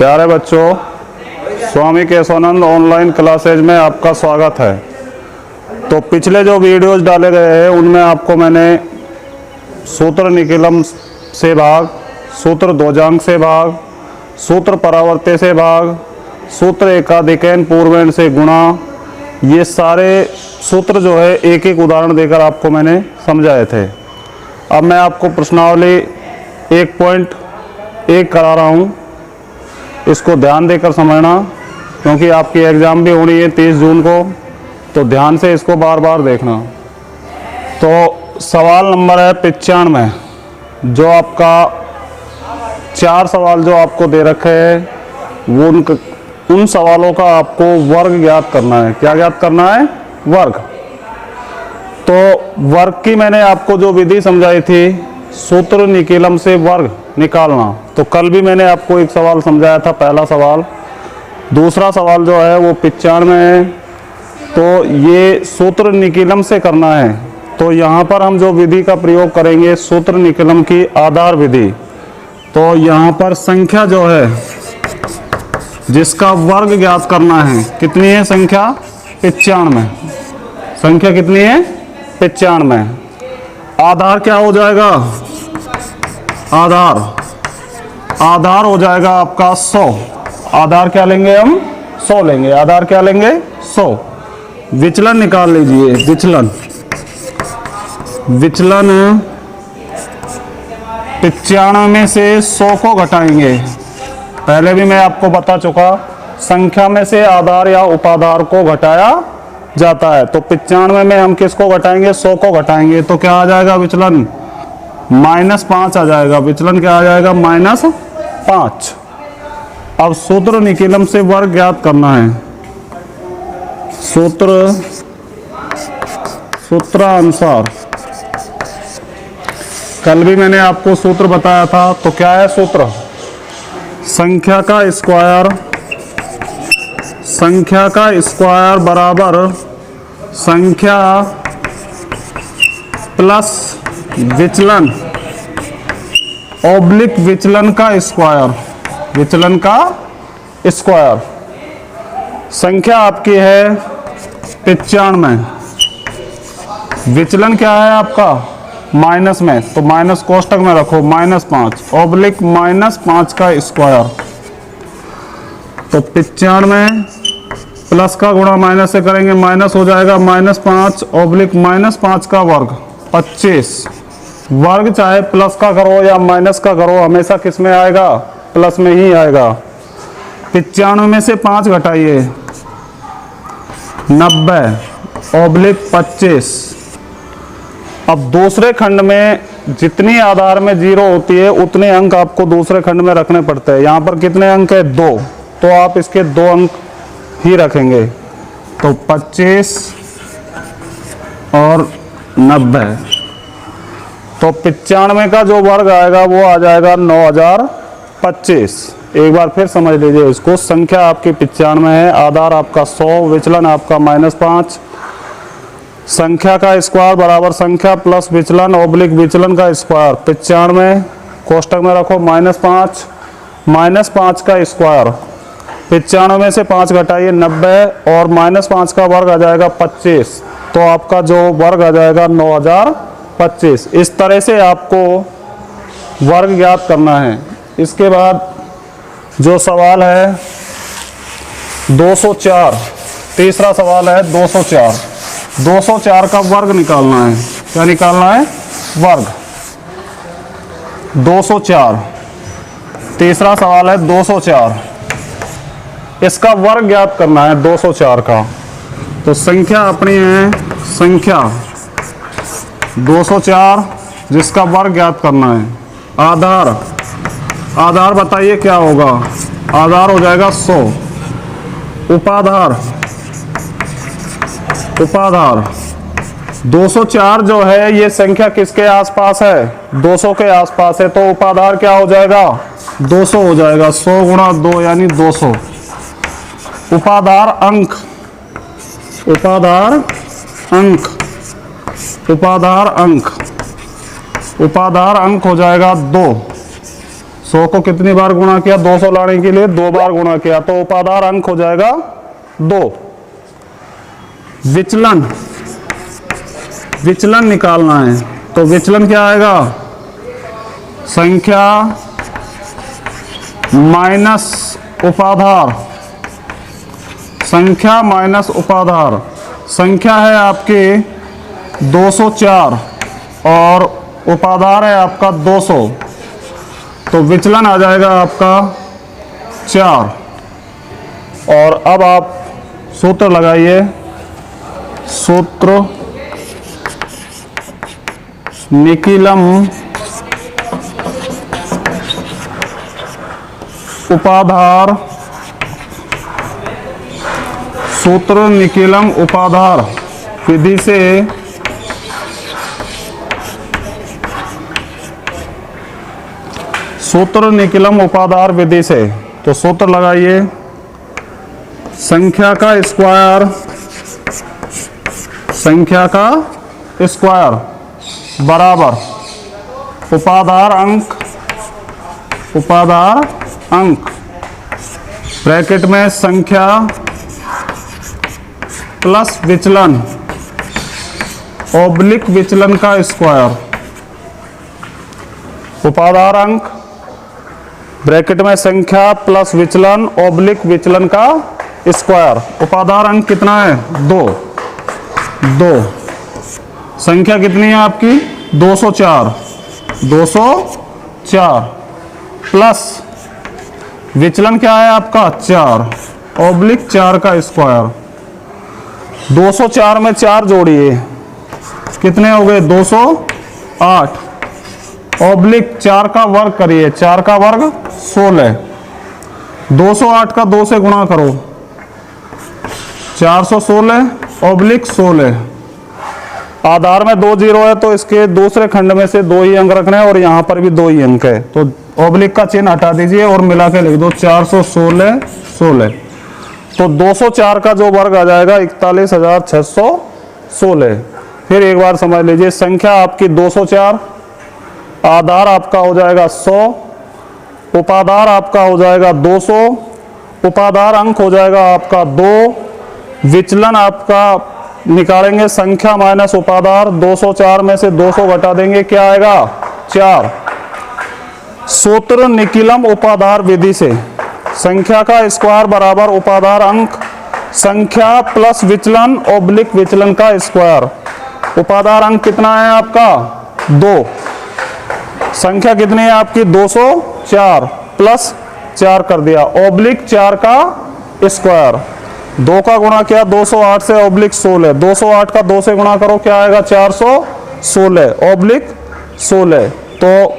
प्यारे बच्चों, स्वामी Keshavananda online classes में आपका स्वागत है। तो पिछले जो वीडियोस डाले गए हैं उनमें आपको मैंने सूत्र निकिलम से भाग, सूत्र ध्वजांग से भाग, सूत्र परावर्त्य से भाग, सूत्र एकाधिकैन पूर्वेण से गुणा, ये सारे सूत्र जो है एक एक उदाहरण देकर आपको मैंने समझाए थे। अब मैं आपको प्रश्नावली 1.1 करा रहा हूँ, इसको ध्यान देकर समझना क्योंकि आपकी एग्ज़ाम भी होनी है 30 जून को, तो ध्यान से इसको बार बार देखना। तो सवाल नंबर है 95, जो आपका 4 सवाल जो आपको दे रखे हैं वो उन सवालों का आपको वर्ग ज्ञात करना है। क्या ज्ञात करना है? वर्ग। तो वर्ग की मैंने आपको जो विधि समझाई थी, सूत्र निकिलम से वर्ग निकालना, तो कल भी मैंने आपको एक सवाल समझाया था, पहला सवाल। दूसरा सवाल जो है वो 95 है, तो ये सूत्र निकिलम से करना है। तो यहाँ पर हम जो विधि का प्रयोग करेंगे सूत्र निकिलम की आधार विधि। तो यहाँ पर संख्या जो है जिसका वर्ग ज्ञात करना है, कितनी है संख्या? 95। संख्या कितनी है? 95। आधार क्या हो जाएगा? आधार हो जाएगा आपका 100। आधार क्या लेंगे हम? 100 लेंगे। आधार क्या लेंगे? 100। विचलन निकाल लीजिए। विचलन 95 में से 100 को घटाएंगे। पहले भी मैं आपको बता चुका, संख्या में से आधार या उपाधार को घटाया जाता है। तो 95 में हम किसको घटाएंगे? 100 को घटाएंगे। तो क्या आ जाएगा विचलन? -5 आ जाएगा। विचलन क्या आ जाएगा? -5। अब सूत्र निकिलम से वर्ग ज्ञात करना है। सूत्रानुसार कल भी मैंने आपको सूत्र बताया था। तो क्या है सूत्र? संख्या का स्क्वायर बराबर संख्या प्लस विचलन ऑब्लिक विचलन का स्क्वायर। विचलन का स्क्वायर। संख्या आपकी है 95, विचलन क्या है आपका? माइनस में, तो माइनस कोष्टक में रखो, -5 ऑब्लिक -5 का स्क्वायर। तो 95 प्लस का गुणा माइनस से करेंगे, माइनस हो जाएगा -5 ऑब्लिक -5 का वर्ग 25। वर्ग चाहे प्लस का करो या माइनस का करो, हमेशा किस में आएगा? प्लस में ही आएगा। 95 में से 5 घटाइए, 90 ऑब्लिक 25। अब दूसरे खंड में जितनी आधार में 0 होती है उतने अंक आपको दूसरे खंड में रखने पड़ते हैं। यहाँ पर कितने अंक है? 2, तो आप इसके 2 अंक ही रखेंगे। तो 25 और 90, तो 95 का जो वर्ग आएगा वो आ जाएगा 9025। एक बार फिर समझ लीजिए इसको। संख्या आपकी 95 है, आधार आपका 100, विचलन आपका -5। संख्या का स्क्वायर बराबर संख्या प्लस विचलन ऑब्लिक विचलन का स्क्वायर। 95 कोष्टक में रखो, -5 का स्क्वायर। 95 में से 5 घटाइए, 90 और -5 का वर्ग आ जाएगा 25। तो आपका जो वर्ग आ जाएगा 9025। इस तरह से आपको वर्ग ज्ञात करना है। इसके बाद जो सवाल है 204, तीसरा सवाल है 204 का वर्ग निकालना है। क्या निकालना है? वर्ग। 204 तीसरा सवाल है 204, इसका वर्ग ज्ञात करना है 204 का। तो संख्या अपनी है संख्या 204 जिसका वर्ग ज्ञात करना है। आधार बताइए क्या होगा? आधार हो जाएगा 100। उपाधार 204 जो है ये संख्या किसके आसपास है? 200 के आसपास है। तो उपाधार क्या हो जाएगा? 200 हो जाएगा। 100 गुणा 2 यानी 200। उपाधार अंक उपाधार अंक हो जाएगा 2। 100 को कितनी बार गुणा किया? 200 लाने के लिए 2 बार गुणा किया, तो उपाधार अंक हो जाएगा 2। विचलन, विचलन निकालना है, तो विचलन क्या आएगा? संख्या माइनस उपाधार, संख्या माइनस उपाधार। संख्या है आपके 204 और उपाधार है आपका 200, तो विचलन आ जाएगा आपका 4। और अब आप सूत्र लगाइए, सूत्र निकीलम उपाधार, सूत्र निकीलम उपाधार विधि से सूत्र निकीलम उपाधार विधि से, तो सूत्र लगाइए, संख्या का स्क्वायर, संख्या का स्क्वायर बराबर उपाधार अंक, उपाधार अंक ब्रैकेट में संख्या प्लस विचलन ऑब्लिक विचलन का स्क्वायर। उपाधार अंक ब्रैकेट में संख्या प्लस विचलन ऑब्लिक विचलन का स्क्वायर। उपाधार अंक कितना है? 2। 2 संख्या कितनी है आपकी? 204। 204 प्लस विचलन क्या है आपका? 4 ऑब्लिक 4 का स्क्वायर। 204 में 4 जोड़िए, कितने हो गए? 208 ऑब्लिक 4 का वर्ग करिए, 4 का वर्ग 16। 208 का 2 से गुणा करो, 416 ऑब्लिक 16। आधार में 2 जीरो है तो इसके दूसरे खंड में से 2 ही अंक रखने हैं और यहाँ पर भी 2 ही अंक है, तो ऑब्लिक का चिन्ह हटा दीजिए और मिला के लिख दो 416 16। तो 204 का जो वर्ग आ जाएगा 41,616। फिर एक बार समझ लीजिए, संख्या आपकी 204, आधार आपका हो जाएगा 100, उपाधार आपका हो जाएगा 200, उपाधार अंक हो जाएगा आपका 2, विचलन आपका निकालेंगे संख्या माइनस उपाधार, 204 में से 200 घटा देंगे, क्या आएगा? 4। सूत्र निकीलम उपाधार विधि से संख्या का स्क्वायर बराबर उपाधार अंक संख्या प्लस विचलन ऑब्लिक विचलन का स्क्वायर। उपाधार अंक कितना है आपका? 2। संख्या कितनी है आपकी? 204 प्लस 4 कर दिया ऑब्लिक 4 का स्क्वायर। 2 का गुणा किया 208 से ऑब्लिक 16। 208 का 2 से गुणा करो, क्या आएगा? 416 ऑब्लिक 16। तो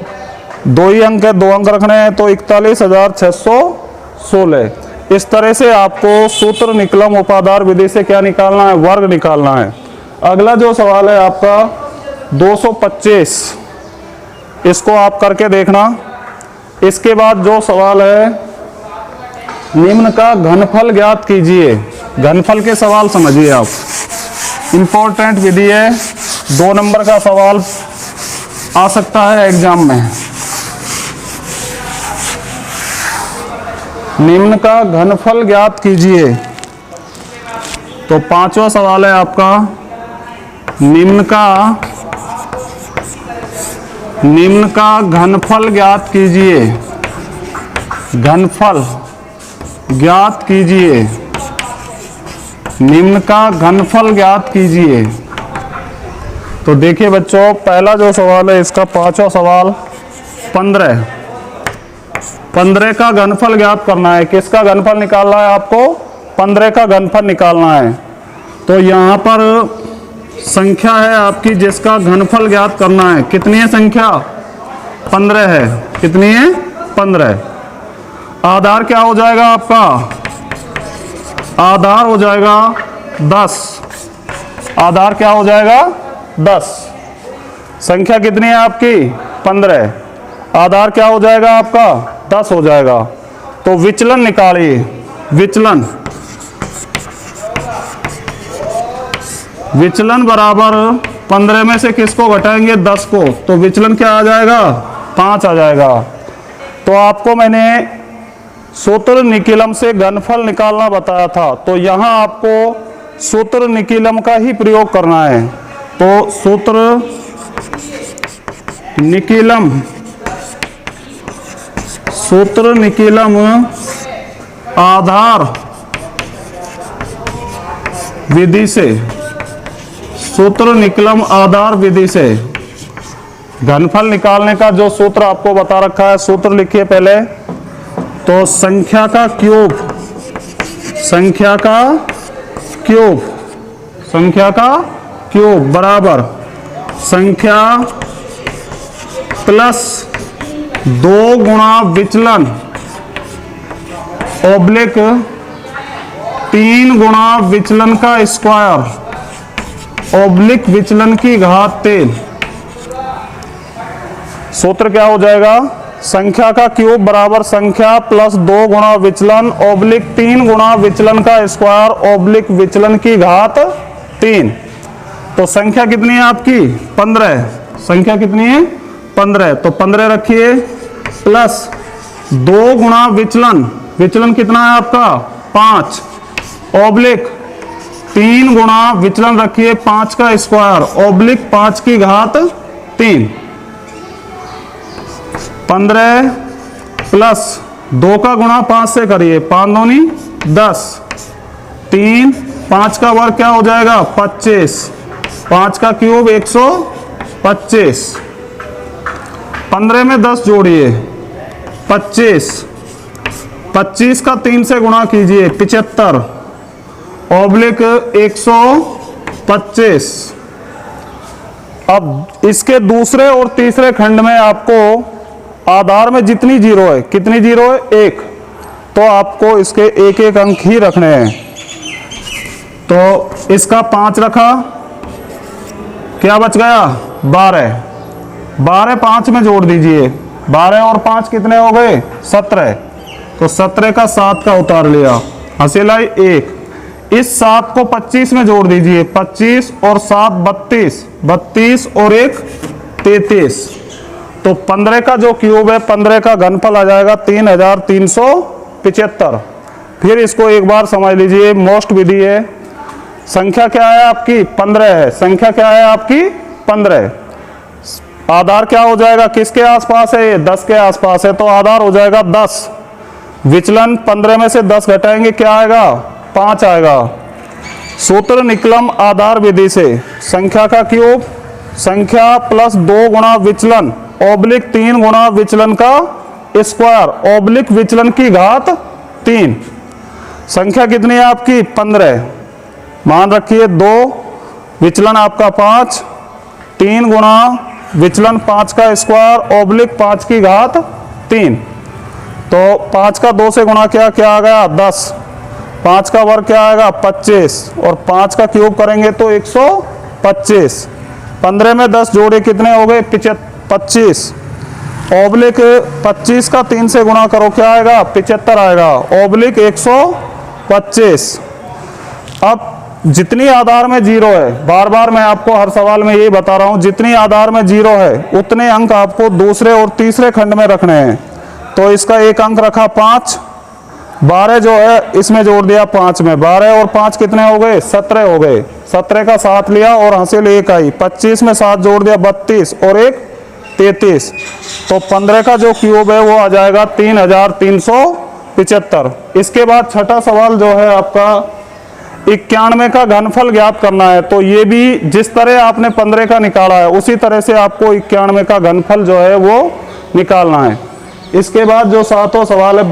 2 ही अंक है, 2 अंक रखने हैं, तो 41,616। इस तरह से आपको सूत्र निकलम उपाधार विधि से क्या निकालना है? वर्ग निकालना है। अगला जो सवाल है आपका 225, इसको आप करके देखना। इसके बाद जो सवाल है, निम्न का घनफल ज्ञात कीजिए। घनफल के सवाल समझिए आप, इंपॉर्टेंट विधि है, 2 नंबर का सवाल आ सकता है एग्जाम में। निम्न का घनफल ज्ञात कीजिए, तो 5वां सवाल है आपका, निम्न का घनफल ज्ञात कीजिए। घनफल ज्ञात कीजिए, निम्न का घनफल ज्ञात कीजिए। तो देखिए बच्चों, पहला जो सवाल है इसका 5वां सवाल 15 का घनफल ज्ञात करना है। किसका घनफल निकालना है आपको? 15 का घनफल निकालना है। तो यहाँ पर संख्या है आपकी जिसका घनफल ज्ञात करना है। कितनी है संख्या? 15 है। कितनी है? 15। आधार क्या हो जाएगा आपका? आधार हो जाएगा 10। आधार क्या हो जाएगा? 10। संख्या कितनी है आपकी? 15। आधार क्या हो जाएगा आपका? 10 हो जाएगा। तो विचलन निकालिए। विचलन बराबर 15 में से किसको घटाएंगे? 10 को। तो विचलन क्या आ जाएगा? 5 आ जाएगा। तो आपको मैंने सूत्र निकीलम से घनफल निकालना बताया था, तो यहां आपको सूत्र निकीलम का ही प्रयोग करना है। तो सूत्र निकीलम, सूत्र निकीलम आधार विधि से, सूत्र निकीलम आधार विधि से घनफल निकालने का जो सूत्र आपको बता रखा है, सूत्र लिखिए पहले। तो संख्या का क्यूब, संख्या का क्यूब, संख्या का क्यूब बराबर संख्या प्लस 2 गुणा विचलन ऑब्लिक 3 गुणा विचलन का स्क्वायर ऑब्लिक विचलन की घात 3। सूत्र क्या हो जाएगा? संख्या का क्यूब बराबर संख्या प्लस 2 गुणा विचलन ऑब्लिक 3 गुणा विचलन का स्क्वायर ऑब्लिक विचलन की घात 3। तो संख्या कितनी है आपकी? 15। संख्या कितनी है? 15। तो 15 रखिए प्लस 2 गुणा विचलन, विचलन कितना है आपका? 5 ऑब्लिक 3 गुणा विचलन रखिए 5 का स्क्वायर ऑब्लिक 5 की घात 3। 15 प्लस 2 का गुणा 5 से करिए, 5 दूनी 10, 3 5 का वर्ग क्या हो जाएगा? 25, 5 का क्यूब 125, 15 में 10 जोड़िए 25, 25 का 3 से गुणा कीजिए 75 ऑब्लिक 125। अब इसके दूसरे और तीसरे खंड में आपको आधार में जितनी जीरो है, कितनी जीरो है? 1, तो आपको इसके एक एक अंक ही रखने हैं। तो इसका 5 रखा, क्या बच गया? 12। 12 5 में जोड़ दीजिए, 12 और 5 कितने हो गए? 17। तो 17 का 7 का उतार लिया, हसीलाई 1। इस 7 को 25 में जोड़ दीजिए, 25 और 7 32, 32 और 1 33। तो 15 का जो क्यूब है, 15 का घनफल आ जाएगा 3375। फिर इसको एक बार समझ लीजिए, मोस्ट विधि है। संख्या क्या है आपकी? 15 है। संख्या क्या है आपकी? 15। आधार क्या हो जाएगा? किसके आसपास है? 10 के आसपास है, तो आधार हो जाएगा 10। विचलन 15 में से 10 घटाएंगे, क्या आएगा? 5 आएगा। सूत्र निकलम आधार विधि से संख्या का क्यूब संख्या प्लस 2 गुणा विचलन ऑब्लिक 3 गुणा विचलन का स्क्वायर ऑब्लिक विचलन की घात 3। संख्या कितनी है आपकी? 15। मान रखिए 2 विचलन आपका 5, 3 गुणा विचलन 5 का स्क्वायर ऑब्लिक 5 की घात 3। तो 5 का 2 से गुणा किया, क्या आ गया? 10। 5 का वर्ग क्या आएगा? 25 और 5 का क्यूब करेंगे तो 125। 15 में 10 जोड़े कितने हो गए? 25 ऑब्लिक 25 का 3 से गुणा करो, क्या आएगा? 75 आएगा ऑब्लिक 125। अब जितनी आधार में जीरो है, बार बार मैं आपको हर सवाल में यही बता रहा हूं, जितनी आधार में जीरो है उतने अंक आपको दूसरे और तीसरे खंड में रखने हैं। तो इसका एक अंक रखा 5, 12 जो है इसमें जोड़ दिया 5 में, 12 और 5 कितने हो गए? 17 हो गए। 17 का 7 लिया और हासिल 1 आई, 25 में 7 जोड़ दिया 32 और 1 33। तो 15 का जो क्यूब है वो आ जाएगा 3375। इसके बाद छठा सवाल जो है आपका 91 का घनफल ज्ञात करना है। तो ये भी जिस तरह आपने 15 का निकाला है उसी तरह से आपको 91 का घनफल जो है वो निकालना है। इसके बाद जो सातवां सवाल है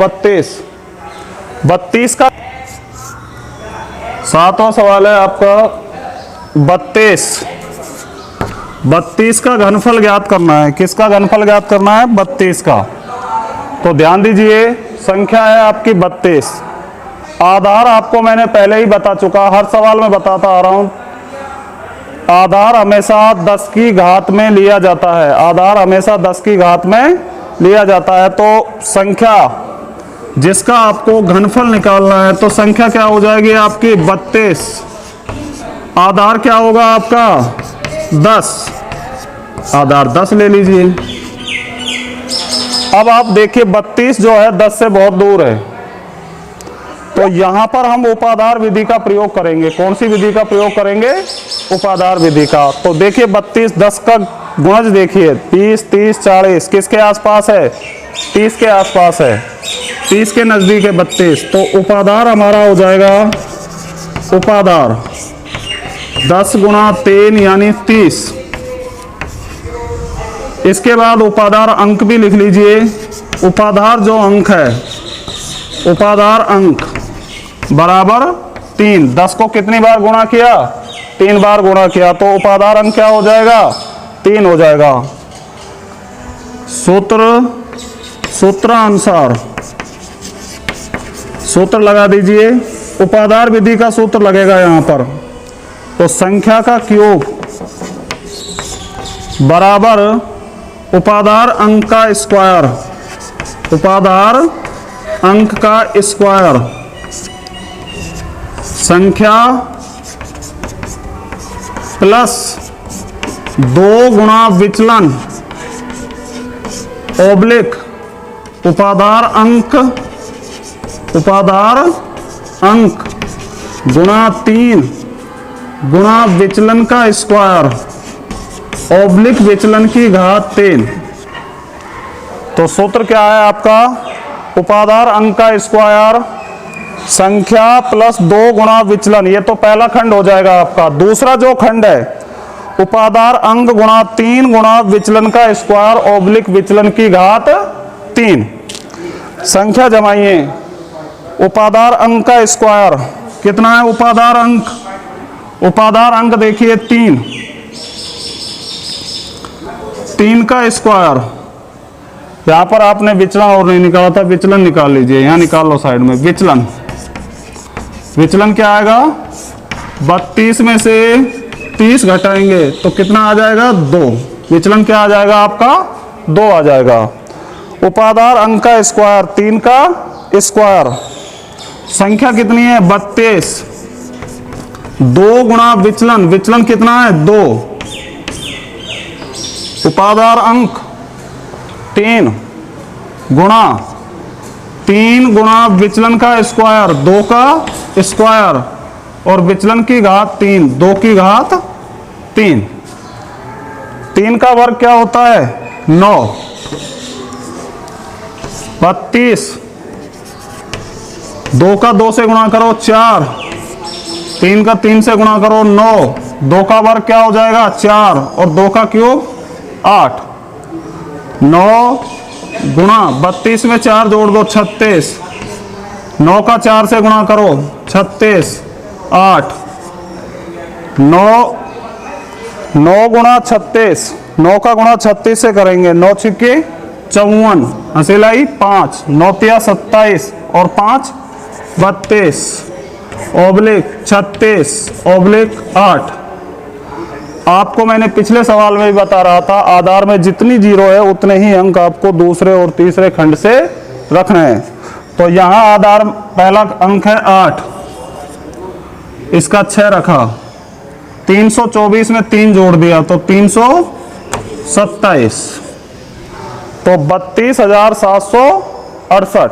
32 का सातवां सवाल है आपका 32 का घनफल ज्ञात करना है। किसका घनफल ज्ञात करना है? 32 का। तो ध्यान दीजिए, संख्या है आपकी 32। आधार आपको मैंने पहले ही बता चुका, हर सवाल में बताता आ रहा हूं। आधार हमेशा 10 की घात में लिया जाता है, आधार हमेशा 10 की घात में लिया जाता है। तो संख्या जिसका आपको घनफल निकालना है, तो संख्या क्या हो जाएगी आपकी? 32। आधार क्या होगा आपका? 10। आधार 10 ले लीजिए। अब आप देखिए 32 जो है 10 से बहुत दूर है, तो यहां पर हम उपाधार विधि का प्रयोग करेंगे। कौन सी विधि का प्रयोग करेंगे? उपाधार विधि का। तो देखिए 32 10 का गुणज देखिए 30 30 40 किसके आसपास है? 30 के आसपास है, 30 के नजदीक है 32। तो उपाधार हमारा हो जाएगा उपाधार 10 गुणा 3 यानी 30। इसके बाद उपाधार अंक भी लिख लीजिए। उपाधार जो अंक है, उपाधार अंक बराबर 3। 10 को कितनी बार गुणा किया? 3 बार गुणा किया, तो उपाधार अंक क्या हो जाएगा? 3 हो जाएगा। सूत्रानुसार सूत्र लगा दीजिए। उपाधार विधि का सूत्र लगेगा यहां पर। तो संख्या का क्यूब बराबर उपाधार अंक का स्क्वायर, उपाधार अंक का स्क्वायर, संख्या प्लस 2 गुणा विचलन ओब्लिक उपाधार अंक गुणा 3 गुणा विचलन का स्क्वायर ओब्लिक विचलन की घात 3। तो सूत्र क्या है आपका? उपाधार अंक का स्क्वायर संख्या प्लस 2 गुणा विचलन। ये तो पहला खंड हो जाएगा आपका। दूसरा जो खंड है उपाधार अंक गुणा 3 गुणा विचलन का स्क्वायर ओब्लिक विचलन की घात 3। संख्या जमाइए। उपाधार अंक का स्क्वायर कितना है? उपाधार अंक देखिए 3 का स्क्वायर। यहां पर आपने विचलन और नहीं निकाला था, विचलन निकाल लीजिए। यहां निकाल लो साइड में। विचलन क्या आएगा? 32 में से 30 घटाएंगे तो कितना आ जाएगा? 2। विचलन क्या आ जाएगा आपका? 2 आ जाएगा। उपाधार अंक का स्क्वायर 3 का स्क्वायर, संख्या कितनी है? 32। 2 गुणा विचलन, विचलन कितना है? 2। उपाधार अंक 3 गुणा विचलन का स्क्वायर 2 का स्क्वायर और विचलन की घात 3, 2 की घात 3। 3 का वर्ग क्या होता है? 9। 32 2 का 2 से गुणा करो 4, 3 का 3 से गुणा करो 9, 2 का वर्ग क्या हो जाएगा? 4 और 2 का क्यूब 8। 9 गुणा 32 में 4 जोड़ दो 36, 9 का 4 से गुणा करो 36, 8। 9 गुणा 36, 9 का गुणा 36 से करेंगे। 9 छिक्के 54, हंसिलाई 5, 9 तिया 27 और 5 32 ओब्लिक 36 ओब्लिक 8। आपको मैंने पिछले सवाल में भी बता रहा था, आधार में जितनी जीरो है उतने ही अंक आपको दूसरे और तीसरे खंड से रखने हैं। तो यहां आधार पहला अंक है 8, इसका 6 रखा, 324 में 3 जोड़ दिया तो 327, तो 32,768।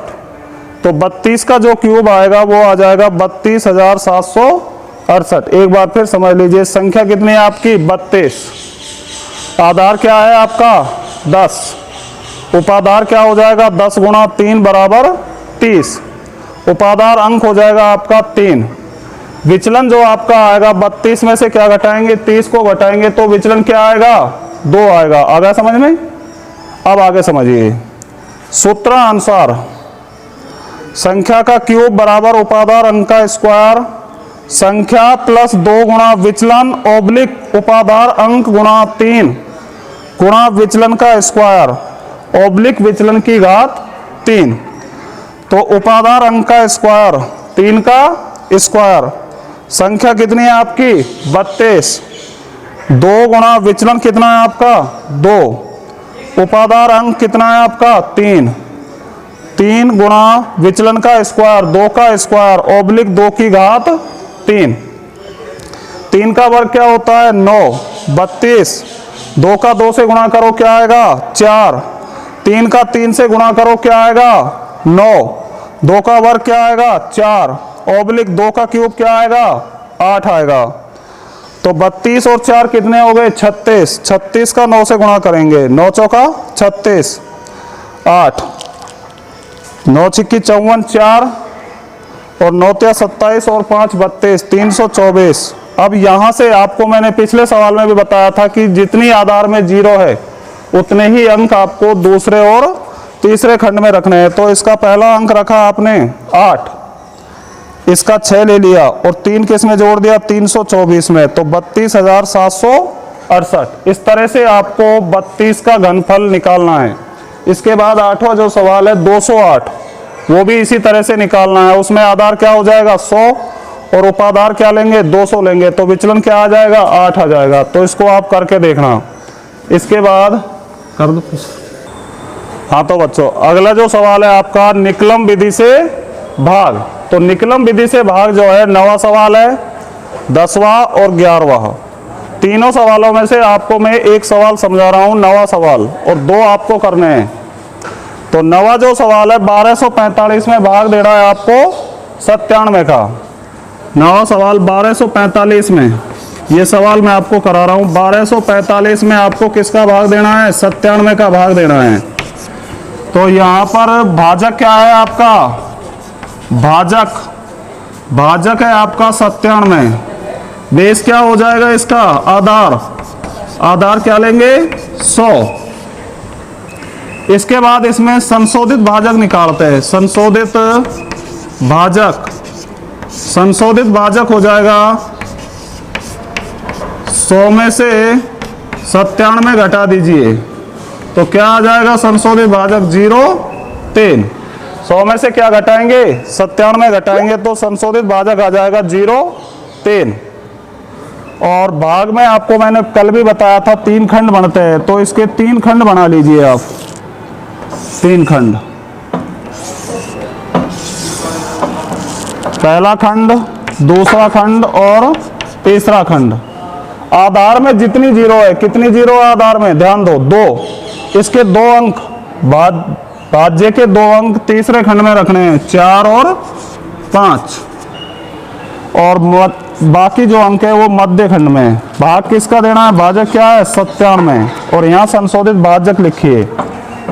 तो 32 का जो क्यूब आएगा वो आ जाएगा 32,768। एक बार फिर समझ लीजिए, संख्या कितनी है आपकी? 32। आधार क्या है आपका? 10। उपाधार क्या हो जाएगा? 10 गुणा 3 बराबर 30। उपाधार अंक हो जाएगा आपका 3। विचलन जो आपका आएगा 32 में से क्या घटाएंगे? 30 को घटाएंगे तो विचलन क्या आएगा? 2 आएगा। आ गया समझ में? अब आगे समझिए। सूत्रानुसार संख्या का क्यूब बराबर उपाधार अंक का स्क्वायर संख्या प्लस 2 गुणा विचलन ओब्लिक उपाधार अंक गुणा 3 गुणा विचलन का स्क्वायर ओब्लिक विचलन की घात 3। तो उपाधार अंक का स्क्वायर 3 का स्क्वायर, संख्या कितनी है आपकी? 32। 2 गुणा विचलन कितना है आपका? 2। उपाधार अंक कितना है आपका? 3। 3 गुणा विचलन का स्क्वायर 2 का स्क्वायर ओब्लिक 2 की घात 3। 3 का वर्ग क्या होता है? 9। 32। 2 का 2 से गुणा करो क्या आएगा? 4। 3 का 3 से गुणा करो, क्या आएगा 9, 2 का वर्ग क्या आएगा 4, ऑब्लिक 2 का क्यूब क्या आएगा 8 आएगा। तो 32 और 4 कितने हो गए 36, 36 का 9 से गुणा करेंगे, 9 चौका 36, 8, 9 छिक्की 54, 4 और 9 तिया 27 और 5 32, 324। अब यहां से आपको मैंने पिछले सवाल में भी बताया था कि जितनी आधार में 0 है उतने ही अंक आपको दूसरे और तीसरे खंड में रखने हैं। तो इसका पहला अंक रखा आपने 8, इसका 6 ले लिया और 3 किस में जोड़ दिया 324 में, तो 32,768। इस तरह से आपको 32 का घनफल निकालना है। इसके बाद 8वां जो सवाल है 208, वो भी इसी तरह से निकालना है। उसमें आधार क्या हो जाएगा 100 और उपाधार क्या लेंगे 200 लेंगे, तो विचलन क्या आ जाएगा 8 आ जाएगा। तो इसको आप करके देखना। इसके बाद कर दो। हाँ तो बच्चों अगला जो सवाल है आपका निकलम विधि से भाग। तो निकलम विधि से भाग जो है 9वां सवाल है, 10वां और 11वां। तीनों सवालों में से आपको मैं एक सवाल समझा रहा हूं 9वां सवाल, और 2 आपको करने हैं। तो 9वां जो सवाल है 1245 में भाग दे रहा है आपको 97 का। 9वां सवाल 1245 में, ये सवाल मैं आपको करा रहा हूं। 1245 में आपको किसका भाग देना है 97 का भाग देना है। तो यहां पर भाजक क्या है आपका, भाजक है आपका 97। बेस क्या हो जाएगा इसका आधार क्या लेंगे 100। इसके बाद इसमें संशोधित भाजक निकालते हैं। संशोधित भाजक हो जाएगा 100 में से 97 घटा दीजिए, तो क्या आ जाएगा संशोधित भाजक 0,3। 100 में से क्या घटाएंगे 97 घटाएंगे, तो संशोधित भाजक आ जाएगा 0,3। और भाग में आपको मैंने कल भी बताया था 3 खंड बनते हैं, तो इसके 3 खंड बना लीजिए आप। 3 खंड, पहला खंड, दूसरा खंड और तीसरा खंड। आधार में जितनी 0 है, कितनी 0 है आधार में ध्यान दो 2, इसके 2 अंक भाज्य के 2 अंक तीसरे खंड में रखने हैं 4 और 5, और बाकी जो अंक है वो मध्य खंड में। भाग किसका देना है, भाजक क्या है 97, और यहाँ संशोधित भाजक लिखिए।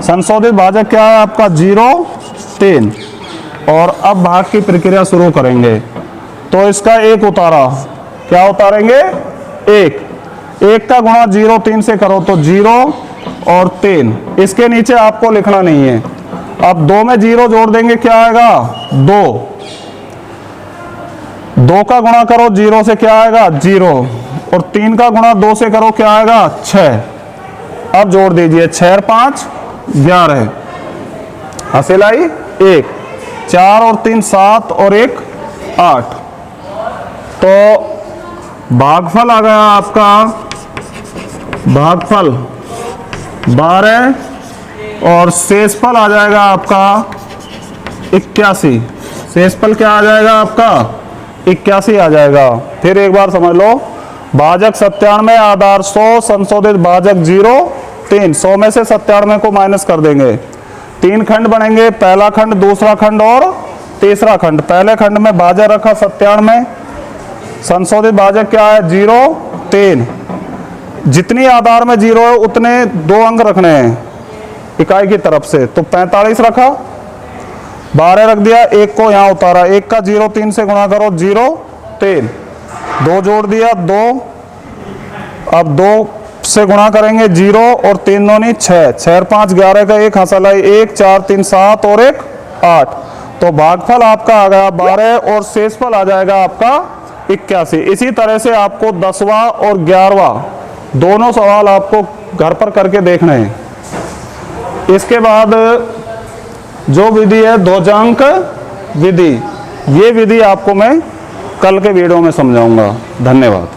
संशोधित भाजक क्या है आपका 0,3। और अब भाग की प्रक्रिया शुरू करेंगे। तो इसका 1 उतारा, क्या उतारेंगे 1 का गुणा 0,3 से करो तो 0 और 3। इसके नीचे आपको लिखना नहीं है। अब 2 में 0 जोड़ देंगे, क्या आएगा 2 का गुणा करो 0 से क्या आएगा 0, और 3 का गुणा 2 से करो क्या आएगा 6। अब जोड़ दीजिए 6 और 5 11, हासिल आई 1, 4 और 3 7 और 1 8। तो भागफल आ गया आपका, भागफल 12 और शेषफल आ जाएगा आपका 81। शेषफल क्या आ जाएगा आपका 81 आ जाएगा। फिर एक बार समझ लो, भाजक 97, आधार 100, संशोधित भाजक 0,3। 100 में से 97 को माइनस कर देंगे। 3 खंड बनेंगे, पहला खंड, दूसरा खंड और तीसरा खंड। पहले खंड में भाजक रखा 97, संशोधित भाजक क्या है 0,3। जितनी आधार में 0 है उतने 2 अंक रखने हैं इकाई की तरफ से, तो 45 रखा, 12 रख दिया, 1 को यहाँ उतारा, 1 का 0,3 से गुणा करो 0,3, 2 जोड़ दिया 2। अब 2 से गुणा करेंगे 0 और 3 दूनी 6, 6 और 5 11 का 1 हासिल आई 1, 4 3 7 और 1 8। तो भागफल आपका आ गया 12 और शेषफल आ जाएगा आपका 81। इसी तरह से आपको 10वां और 11वां दोनों सवाल आपको घर पर करके देखने हैं। इसके बाद जो विधि है ध्वजांक विधि, ये विधि आपको मैं कल के वीडियो में समझाऊंगा। धन्यवाद।